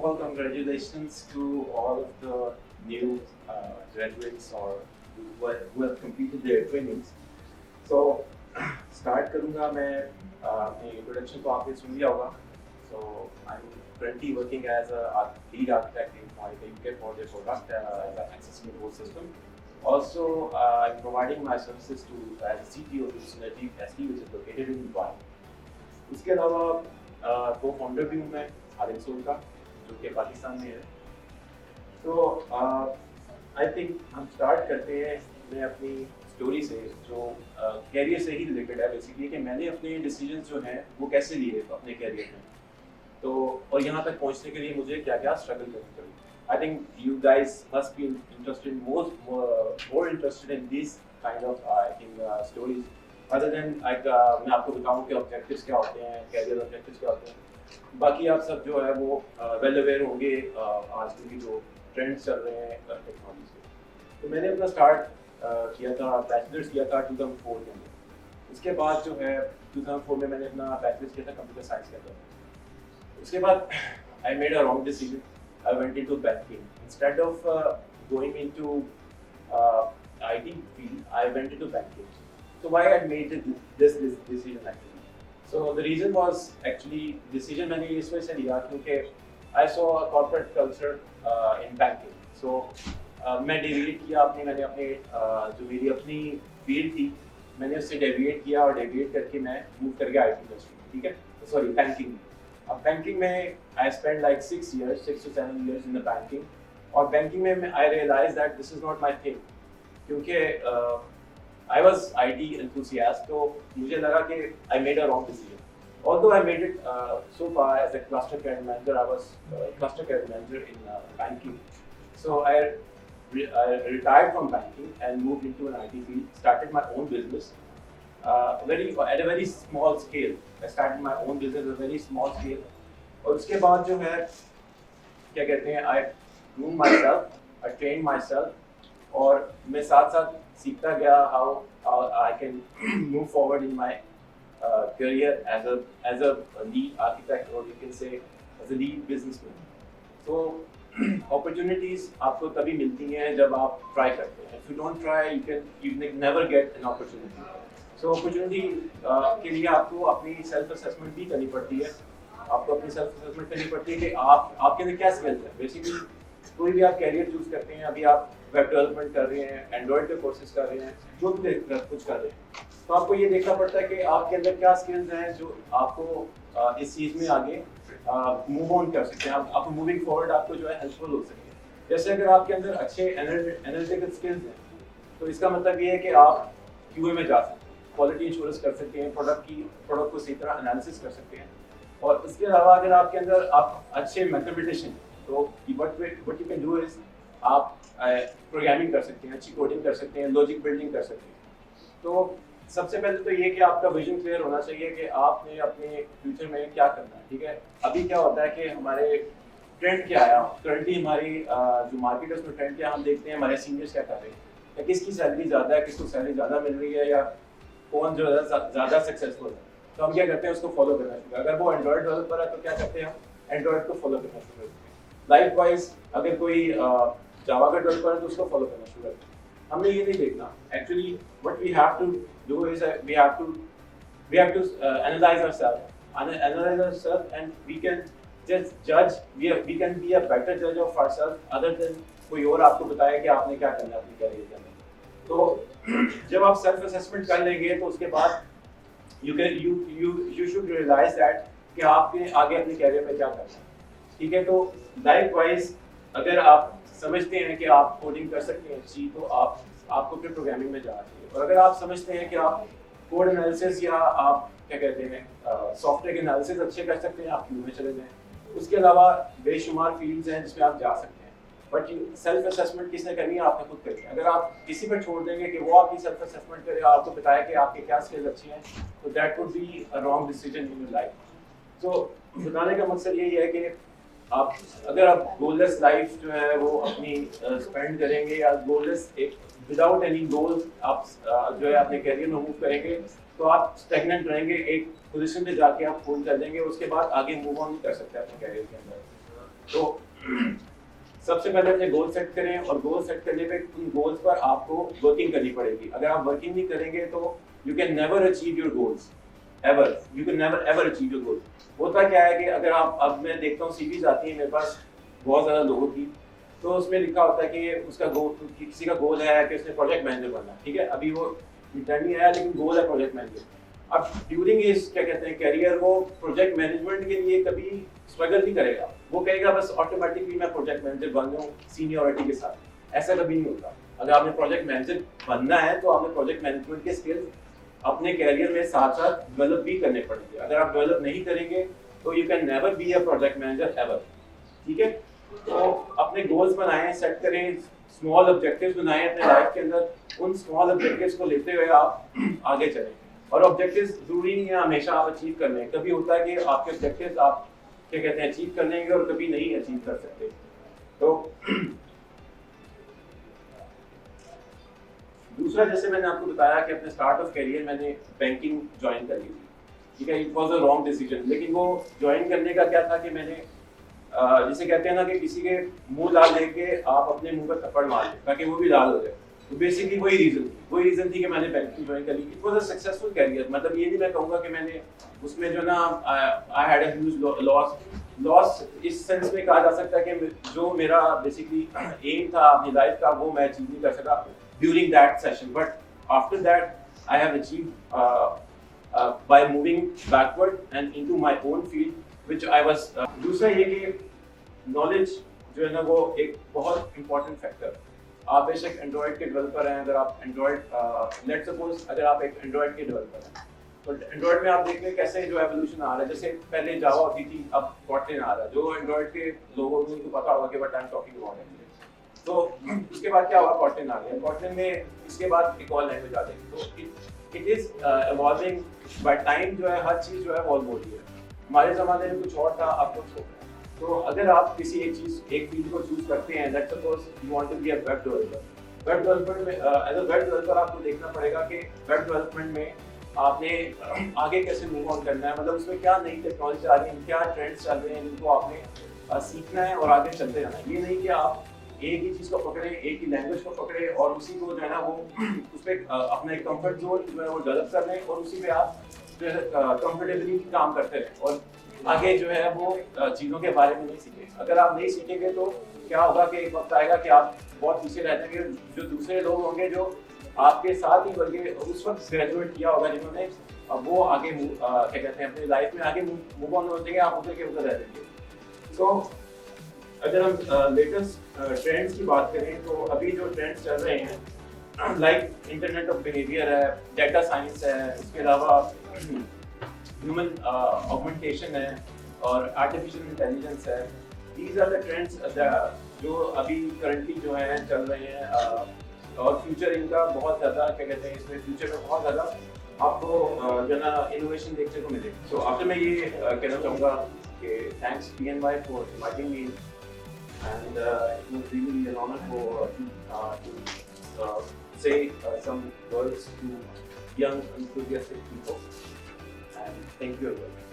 all, congratulations to all of the new graduates or who have completed their trainings. So, start करूँगा मैं अपने introduction को आपने सुन लिया होगा. So, I'm currently working as a lead architect in Monica UK for their product as an accessible whole system. Also, I'm providing my services to as a CTO to Synergy ST, which is located in Dubai. इसके अलावा co-founder भी हूँ मैं आदिम soul का, जो कि पाकिस्तान में है. तो आई थिंक हम स्टार्ट करते हैं मैं अपनी स्टोरी से, जो कैरियर से ही रिलेटेड है बेसिकली, कि मैंने अपने डिसीजंस जो हैं वो कैसे लिए अपने कैरियर में. तो और यहाँ तक पहुँचने के लिए मुझे क्या क्या स्ट्रगल करनी पड़ी. I think you guys must be interested more interested in this kind of I think stories other than मैं आपको बताऊँ कि ऑब्जेक्टिव्स क्या होते हैं, कैरियर ऑब्जेक्टिव्स क्या होते हैं. बाकी आप सब जो है वो वेल अवेयर होंगे आजकल की जो ट्रेंड्स चल रहे हैं टेक्नोलॉजी से. तो मैंने अपना स्टार्ट किया था, बैचलर्स किया था 2004 के अंदर. उसके बाद जो है 2004 में मैंने अपना बैचलर्स किया था कंप्यूटर साइंस के अंदर. उसके बाद I made a wrong decision. I went into banking instead of going into IT field. I went into banking. So why I made this decision actually? So the reason was actually decision मैंने इस वजह से लिया क्योंकि I saw a corporate culture in banking. So मैं deviate किया मैंने अपने जो मेरी अपनी फील्ड थी मैंने उससे डेविएट किया और डेविएट करके मैं मूव कर गया IT इंडस्ट्री. ठीक है, सॉरी बैंकिंग. अब बैंकिंग में I spent like 6 to 7 years in the banking. और बैंकिंग में I realized that this is not my thing क्योंकि I was IT enthusiast, तो मुझे लगा कि I made a wrong decision. Although I made it so far as a cluster care manager, I was cluster care manager in banking. So I retired from banking and moved into an IT field. Started my own business, at a very small scale. I started my own business at a very small scale. और उसके बाद जो है क्या कहते हैं I grew myself, I trained myself. और मैं साथ साथ सीखता गया how I can move forward in my career as a lead architect, or you can say as a lead businessman. So opportunities आपको तभी मिलती हैं जब आप try करते हैं. If you don't try, you never get an opportunity. So opportunity के लिए आपको अपनी self assessment भी करनी पड़ती है. आपको अपनी self assessment करनी पड़ती है कि आपके अंदर क्या skills हैं. Basically कोई भी आप कैरियर चूज करते हैं, अभी आप वेब डेवलपमेंट कर रहे हैं, एंड्रॉइड के कोर्सेज कर रहे हैं, जो भी कुछ कर रहे हैं, तो आपको ये देखना पड़ता है कि आपके अंदर क्या स्किल्स हैं जो आपको इस चीज़ में आगे मूव ऑन कर सकते हैं. आपको मूविंग फॉरवर्ड आपको जो है हेल्पफुल हो सकते हैं. जैसे अगर आपके अंदर अच्छे एनालिटिकल स्किल्स हैं तो इसका मतलब ये है कि आप QA में जा सकते हैं, क्वालिटी इंश्योरेंस कर सकते हैं, प्रोडक्ट को सही तरह एनालिसिस कर सकते हैं. और इसके अलावा अगर आपके अंदर आप अच्छे मैथमेटिशियन, तो what you can do is आप प्रोग्रामिंग कर सकते हैं, अच्छी कोडिंग कर सकते हैं, लॉजिक बिल्डिंग कर सकते हैं. तो सबसे पहले तो ये कि आपका विजन क्लियर होना चाहिए कि आपने अपने फ्यूचर में क्या करना है. ठीक है, अभी क्या होता है कि हमारे ट्रेंड क्या है, करंटली हमारी जो मार्केट है उसमें ट्रेंड क्या, हम देखते हैं हमारे सीनियर्स क्या कर रहे हैं, या किसकी सैलरी ज़्यादा है, किसको सैलरी ज़्यादा मिल रही है, या कौन जो है ज़्यादा सक्सेसफुल है. तो हम क्या करते हैं, उसको फॉलो करना शुरू. अगर वो एंड्रॉइड डेवलपर है तो क्या करते हैं, हम एंड्रॉइड को फॉलो करना शुरू करते हैं. लाइकवाइज अगर कोई जावा का डेवलपर है तो उसको फॉलो करना शुरू करते हैं. हमने ये नहीं देखना. Actually what we have to do is we have to analyse ourselves and we can just जज. We can be a better जज ऑफ आवरसेल्फ अदर देन कोई और आपको बताए कि आपने क्या करना है अपनी कैरियर के अंदर. तो जब आप सेल्फ असेसमेंट कर लेंगे तो उसके बाद you should realize that कि आपने आगे अपने कैरियर में क्या करना है. ठीक है, तो लाइकवाइज अगर आप समझते हैं कि आप कोडिंग कर सकते हैं अच्छी, तो आपको फिर प्रोग्रामिंग में जाना चाहिए. और अगर आप समझते हैं कि आप कोड एनालिसिस या आप क्या कहते हैं सॉफ्टवेयर के एनालिसिस अच्छे कर सकते हैं, आप क्यू में चले जाएं. उसके अलावा बेशुमार फील्ड्स हैं जिसमें आप जा सकते हैं. बट सेल्फ असेसमेंट किसने करनी है, आपने खुद करनी है. अगर आप किसी पर छोड़ देंगे कि वो आपकी सेल्फ असेसमेंट करे, आपको बताए कि आपके क्या स्किल्स अच्छी हैं, तो that would be a wrong decision in your life. तो बताने का मकसद यही है कि अगर आप गोललेस लाइफ जो है वो अपनी स्पेंड करेंगे, या गोललेस एक विदाउट एनी गोल आप जो है अपने करियर में मूव करेंगे, तो आप स्टेगनेंट रहेंगे. एक पोजीशन पे जाके आप होल्ड कर देंगे, उसके बाद आगे मूव ऑन कर सकते हैं अपने करियर के अंदर. तो सबसे पहले अपने गोल सेट करें और गोल सेट करने पे उन गोल्स पर आपको वर्किंग करनी पड़ेगी। अगर आप वर्किंग नहीं करेंगे तो you can never achieve your goals ever, you can never ever achieve your goals. होता क्या है कि अगर आप, अब मैं देखता हूँ सीवीज आती है मेरे पास बहुत ज़्यादा लोगों की, तो उसमें लिखा होता है कि उसका गोल, किसी का गोल है कि उसने प्रोजेक्ट मैनेजर बनना, ठीक है, अभी वो इंटर्न नहीं आया लेकिन गोल है प्रोजेक्ट मैनेजर। अब ड्यूरिंग इस क्या कहते हैं कैरियर, वो प्रोजेक्ट मैनेजमेंट के लिए कभी स्ट्रगल नहीं करेगा, वो कहेगा बस ऑटोमेटिकली मैं प्रोजेक्ट मैनेजर बन जाऊँ सीनियरिटी के साथ। ऐसा कभी नहीं होता। अगर आपने प्रोजेक्ट मैनेजर बनना है तो आपने प्रोजेक्ट मैनेजमेंट के स्किल्स अपने कैरियर में साथ साथ डेवलप भी करने पड़ेंगे। अगर आप डेवलप नहीं करेंगे तो you can never be a project manager ever, ठीक है। तो अपने गोल्स बनाएं, सेट करें, स्मॉल ऑब्जेक्टिव्स बनाएं अपने लाइफ के अंदर, उन स्मॉल ऑब्जेक्टिव्स को लेते हुए आप आगे चलें। और ऑब्जेक्टिव्स जरूरी नहीं है हमेशा आप अचीव करने हैं, कभी होता है कि आपके ऑब्जेक्टिव्स आप क्या कहते हैं अचीव कर लेंगे और कभी नहीं अचीव कर सकते। तो दूसरा, जैसे मैंने आपको बताया कि अपने स्टार्ट ऑफ करियर मैंने बैंकिंग ज्वाइन कर ली थी, ठीक है, it was a wrong decision. लेकिन वो ज्वाइन करने का क्या था कि मैंने जिसे कहते हैं ना कि किसी के मुंह लाल लेके आप अपने मुंह पर थप्पड़ मार दें ताकि वो भी लाल हो जाए। तो बेसिकली वही रीजन थी कि मैंने बैंकिंग ज्वाइन कर ली। It was a successful career, मतलब ये नहीं मैं कहूँगा कि मैंने उसमें जो ना I had a huge loss इस सेंस में कहा जा सकता है कि जो मेरा बेसिकली एम था अपनी लाइफ का वो मैं अचीव नहीं कर सका during that session, but after that I have achieved by moving backward and into my own field which I was दूसरा ये कि नॉलेज जो है ना वो एक बहुत इंपॉर्टेंट फैक्टर। आप बेशक एंड्रॉयड के डेवलपर हैं, अगर आप एंड्रॉयड लेट्स सपोज अगर आप एक एंड्रॉयड के डेवलपर हैं तो एंड्रॉयड में आप देख रहे हैं कैसे जो एवोल्यूशन आ रहा है। जैसे पहले जावा होती थी, अब कॉटलिन आ रहा है। जो एंड्रॉयड के लोगों को पता होगा कि what I am talking about. तो उसके बाद क्या हुआ, कॉटलिन आ गया। कॉटलिन में इसके बाद एक और लैंग्वेज आ गई। तो it is evolving by time, जो है हर चीज़ जो है इवॉल्व हो रही है। हमारे ज़माने में कुछ और था, अब कुछ हो गया। तो अगर आप किसी एक फील्ड को चूज करते हैं, let's suppose you want to be a web developer. Web developer में एज अ वेब डेवलपर आपको देखना पड़ेगा कि वेब डेवलपमेंट में आपने आगे कैसे मूव ऑन करना है, मतलब उसमें क्या नई टेक्नोलॉजी आ रही है, क्या ट्रेंड्स चल रहे हैं जिनको आपने सीखना है और आगे चलते जाना है। ये नहीं कि आप एक ही चीज़ को पकड़े, एक ही लैंग्वेज को पकड़े और उसी को जो है ना वो उस पर अपना एक कम्फर्ट जोन जो है वो डेवलप कर लें और उसी पे आप कंफर्टेबली काम करते रहे और आगे जो है वो चीज़ों के बारे में नहीं सीखे। अगर आप नहीं सीखेंगे तो क्या होगा कि एक वक्त आएगा कि आप बहुत पीछे रह जाएंगे। जो दूसरे लोग होंगे जो आपके साथ ही बल्कि उस वक्त ग्रेजुएट किया होगा जिन्होंने, अब वो आगे क्या कहते हैं अपनी लाइफ में आगे मूव ऑन हो जाएंगे, आप उधर के उधर रह जाएंगे। तो अगर हम लेटेस्ट ट्रेंड्स की बात करें तो अभी जो ट्रेंड्स चल रहे हैं लाइक इंटरनेट ऑफ बिहेवियर है, डेटा साइंस है, इसके अलावा ह्यूमन ऑगमेंटेशन है और आर्टिफिशियल इंटेलिजेंस है। दीज आर द ट्रेंड्स जो अभी करंटली जो है चल रहे हैं और फ्यूचर इनका बहुत ज़्यादा क्या कहते हैं, इसमें फ्यूचर में बहुत ज़्यादा आपको जो ना इनोवेशन देखने को मिलेगी। तो आफ्टर मैं ये कहना चाहूँगा कि thanks PNY for inviting me and it was really an honour to say some words to young enthusiastic people, and thank you everyone.